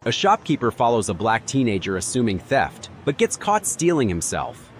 A shopkeeper follows a black teenager assuming theft, but gets caught stealing himself.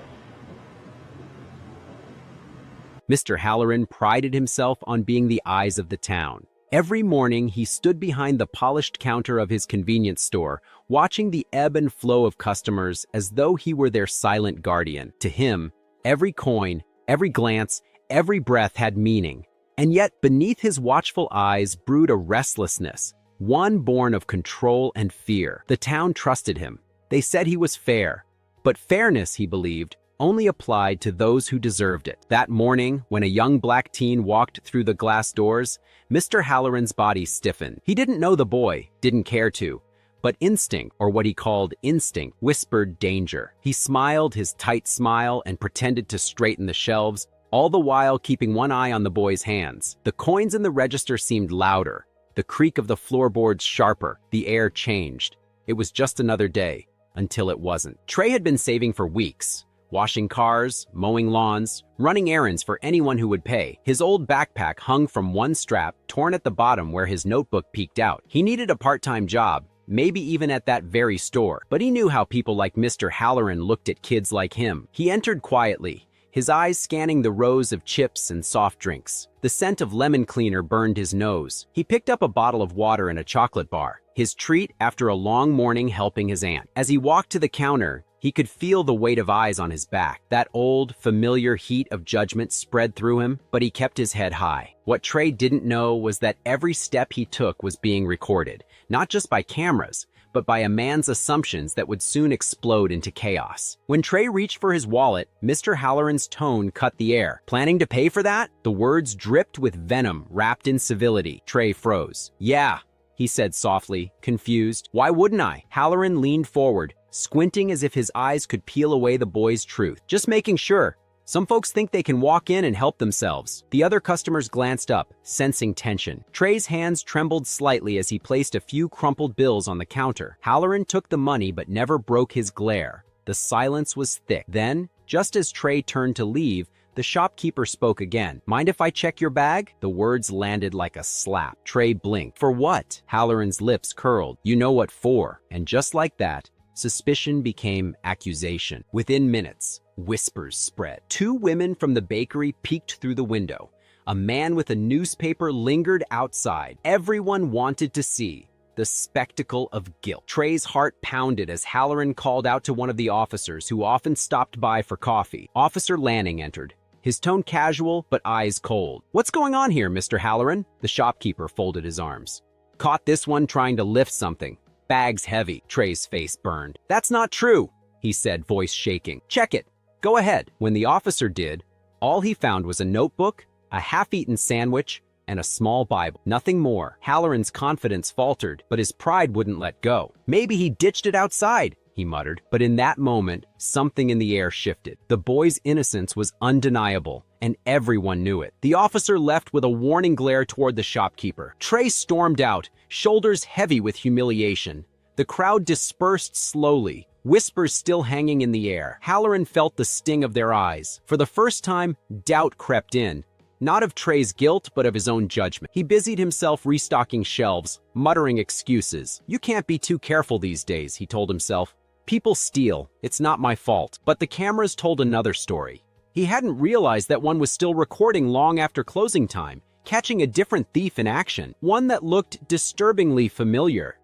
Mr. Halloran prided himself on being the eyes of the town. Every morning, he stood behind the polished counter of his convenience store, watching the ebb and flow of customers as though he were their silent guardian. To him, every coin, every glance, every breath had meaning. And yet, beneath his watchful eyes brewed a restlessness, one born of control and fear. The town trusted him. They said he was fair. But fairness, he believed, only applied to those who deserved it. That morning, when a young black teen walked through the glass doors, Mr. Halloran's body stiffened. He didn't know the boy, didn't care to, but instinct, or what he called instinct, whispered danger. He smiled his tight smile and pretended to straighten the shelves, all the while keeping one eye on the boy's hands. The coins in the register seemed louder, the creak of the floorboards sharper. The air changed. It was just another day, until it wasn't. Trey had been saving for weeks, washing cars, mowing lawns, running errands for anyone who would pay. His old backpack hung from one strap, torn at the bottom where his notebook peeked out. He needed a part-time job, maybe even at that very store, but he knew how people like Mr. Halloran looked at kids like him. He entered quietly, his eyes scanning the rows of chips and soft drinks. The scent of lemon cleaner burned his nose. He picked up a bottle of water and a chocolate bar, his treat after a long morning helping his aunt. As he walked to the counter, he could feel the weight of eyes on his back. That old, familiar heat of judgment spread through him, but he kept his head high. What Trey didn't know was that every step he took was being recorded, not just by cameras, but by a man's assumptions that would soon explode into chaos. When Trey reached for his wallet, Mr. Halloran's tone cut the air. Planning to pay for that? The words dripped with venom wrapped in civility. Trey froze. Yeah, he said softly, confused. Why wouldn't I? Halloran leaned forward, squinting as if his eyes could peel away the boy's truth. Just making sure. Some folks think they can walk in and help themselves. The other customers glanced up, sensing tension. Trey's hands trembled slightly as he placed a few crumpled bills on the counter. Halloran took the money but never broke his glare. The silence was thick. Then, just as Trey turned to leave, the shopkeeper spoke again. Mind if I check your bag? The words landed like a slap. Trey blinked. For what? Halloran's lips curled. You know what for. And just like that, suspicion became accusation. Within minutes, whispers spread. Two women from the bakery peeked through the window. A man with a newspaper lingered outside. Everyone wanted to see the spectacle of guilt. Trey's heart pounded as Halloran called out to one of the officers who often stopped by for coffee. Officer Lanning entered, his tone casual but eyes cold. What's going on here, Mr. Halloran? The shopkeeper folded his arms. Caught this one trying to lift something. Bag's heavy. Trey's face burned. That's not true, he said, voice shaking. Check it. Go ahead. When the officer did, all he found was a notebook, a half-eaten sandwich, and a small Bible. Nothing more. Halloran's confidence faltered, but his pride wouldn't let go. Maybe he ditched it outside, he muttered. But in that moment, something in the air shifted. The boy's innocence was undeniable, and everyone knew it. The officer left with a warning glare toward the shopkeeper. Trey stormed out, shoulders heavy with humiliation. The crowd dispersed slowly, whispers still hanging in the air. Halloran felt the sting of their eyes. For the first time, doubt crept in. Not of Trey's guilt, but of his own judgment. He busied himself restocking shelves, muttering excuses. You can't be too careful these days, he told himself. People steal. It's not my fault. But the cameras told another story. He hadn't realized that one was still recording long after closing time, catching a different thief in action, one that looked disturbingly familiar.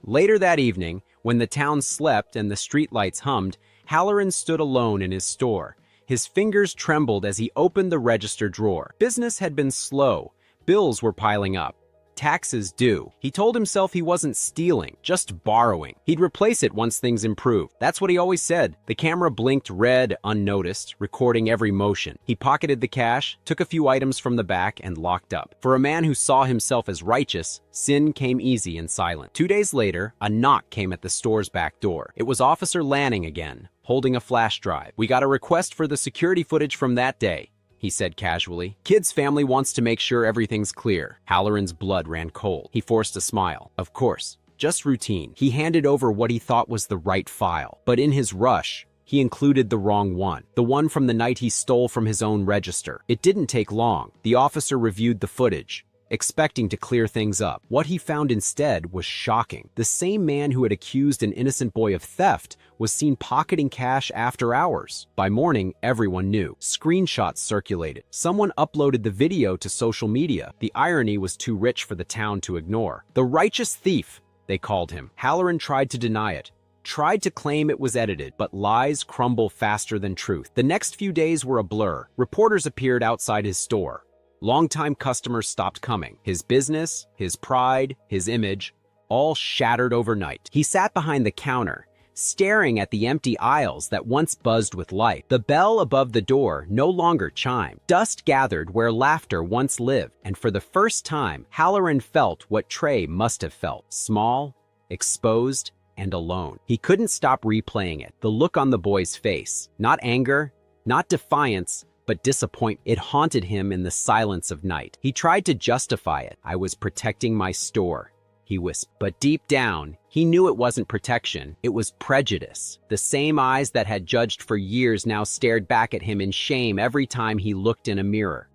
Later that evening, when the town slept and the streetlights hummed, Halloran stood alone in his store. His fingers trembled as he opened the register drawer. Business had been slow. Bills were piling up. Taxes due. He told himself he wasn't stealing, just borrowing. He'd replace it once things improved. That's what he always said. The camera blinked red, unnoticed, recording every motion. He pocketed the cash, took a few items from the back, and locked up. For a man who saw himself as righteous, sin came easy and silent. 2 days later, a knock came at the store's back door. It was Officer Lanning again, holding a flash drive. We got a request for the security footage from that day, he said casually. Kid's family wants to make sure everything's clear. Halloran's blood ran cold. He forced a smile. Of course, just routine. He handed over what he thought was the right file. But in his rush, he included the wrong one. The one from the night he stole from his own register. It didn't take long. The officer reviewed the footage. expecting to clear things up. What he found instead was shocking. The same man who had accused an innocent boy of theft was seen pocketing cash after hours. By morning, everyone knew. Screenshots circulated. Someone uploaded the video to social media. The irony was too rich for the town to ignore. The righteous thief, they called him. Halloran tried to deny it, tried to claim it was edited, but lies crumble faster than truth. The next few days were a blur. Reporters appeared outside his store. Longtime customers stopped coming. His business, his pride, his image, all shattered overnight. He sat behind the counter, staring at the empty aisles that once buzzed with life. The bell above the door no longer chimed. Dust gathered where laughter once lived, and for the first time, Halloran felt what Trey must have felt. Small, exposed, and alone. He couldn't stop replaying it. The look on the boy's face. Not anger, not defiance, but disappointment. It haunted him in the silence of night. He tried to justify it. I was protecting my store, he whispered. But deep down, he knew it wasn't protection. It was prejudice. The same eyes that had judged for years now stared back at him in shame every time he looked in a mirror.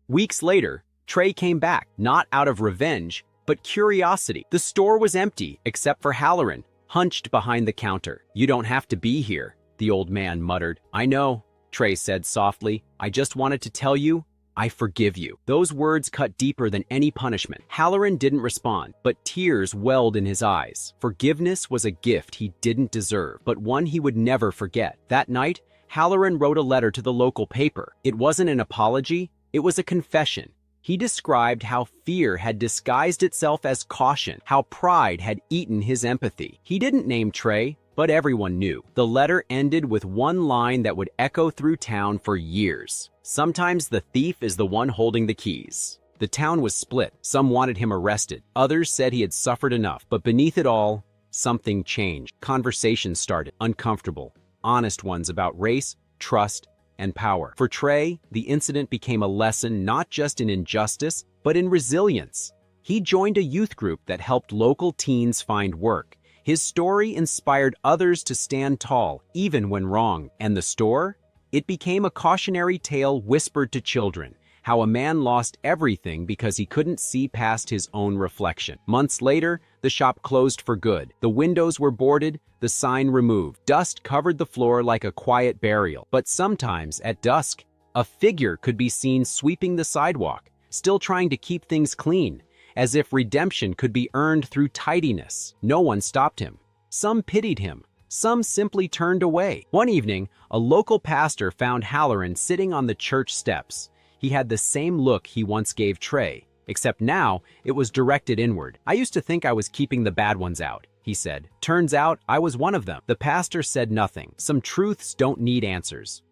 Weeks later, Trey came back, not out of revenge, but curiosity. The store was empty, except for Halloran, hunched behind the counter. "You don't have to be here," the old man muttered. "I know," Trey said softly. "I just wanted to tell you, I forgive you." Those words cut deeper than any punishment. Halloran didn't respond, but tears welled in his eyes. Forgiveness was a gift he didn't deserve, but one he would never forget. That night, Halloran wrote a letter to the local paper. It wasn't an apology, it was a confession. He described how fear had disguised itself as caution, how pride had eaten his empathy. He didn't name Trey, but everyone knew. The letter ended with one line that would echo through town for years. "Sometimes the thief is the one holding the keys." The town was split. Some wanted him arrested. Others said he had suffered enough. But beneath it all, something changed. Conversations started, uncomfortable, honest ones about race, trust, and power. For Trey, the incident became a lesson not just in injustice, but in resilience. He joined a youth group that helped local teens find work. His story inspired others to stand tall, even when wrong. And the store? It became a cautionary tale whispered to children, how a man lost everything because he couldn't see past his own reflection. Months later, the shop closed for good. The windows were boarded, the sign removed. Dust covered the floor like a quiet burial. But sometimes, at dusk, a figure could be seen sweeping the sidewalk, still trying to keep things clean, as if redemption could be earned through tidiness. No one stopped him. Some pitied him. Some simply turned away. One evening, a local pastor found Halloran sitting on the church steps. He had the same look he once gave Trey, except now it was directed inward. "I used to think I was keeping the bad ones out," he said. "Turns out I was one of them." The pastor said nothing. Some truths don't need answers.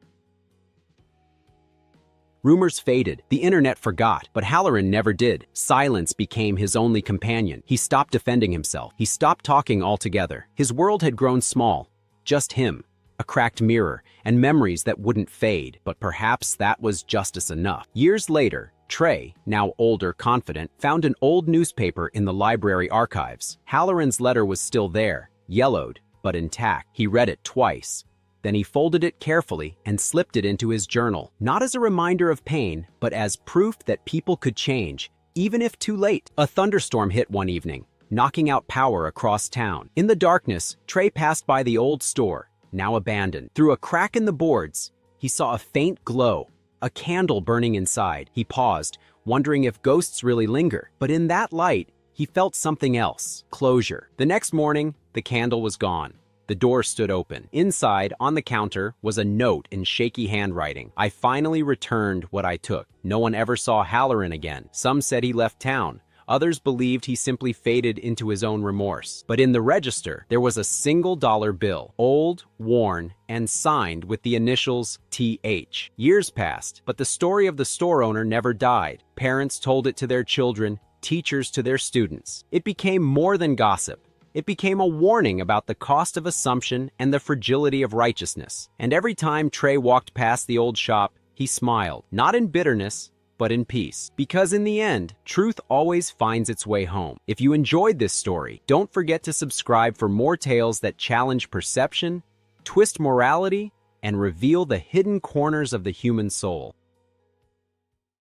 Rumors faded. The internet forgot, but Halloran never did. Silence became his only companion. He stopped defending himself. He stopped talking altogether. His world had grown small. Just him, a cracked mirror, and memories that wouldn't fade. But perhaps that was justice enough. Years later, Trey, now older, confident, found an old newspaper in the library archives. Halloran's letter was still there, yellowed, but intact. He read it twice. Then he folded it carefully and slipped it into his journal, not as a reminder of pain, but as proof that people could change, even if too late. A thunderstorm hit one evening, knocking out power across town. In the darkness, Trey passed by the old store, now abandoned. Through a crack in the boards, he saw a faint glow, a candle burning inside. He paused, wondering if ghosts really linger. But in that light, he felt something else: closure. The next morning, the candle was gone. The door stood open. Inside, on the counter, was a note in shaky handwriting. "I finally returned what I took." No one ever saw Halloran again. Some said he left town. Others believed he simply faded into his own remorse. But in the register, there was a single dollar bill, old, worn, and signed with the initials TH. Years passed, but the story of the store owner never died. Parents told it to their children, teachers to their students. It became more than gossip. It became a warning about the cost of assumption and the fragility of righteousness. And every time Trey walked past the old shop, he smiled, not in bitterness, but in peace. Because in the end, truth always finds its way home. If you enjoyed this story, don't forget to subscribe for more tales that challenge perception, twist morality, and reveal the hidden corners of the human soul.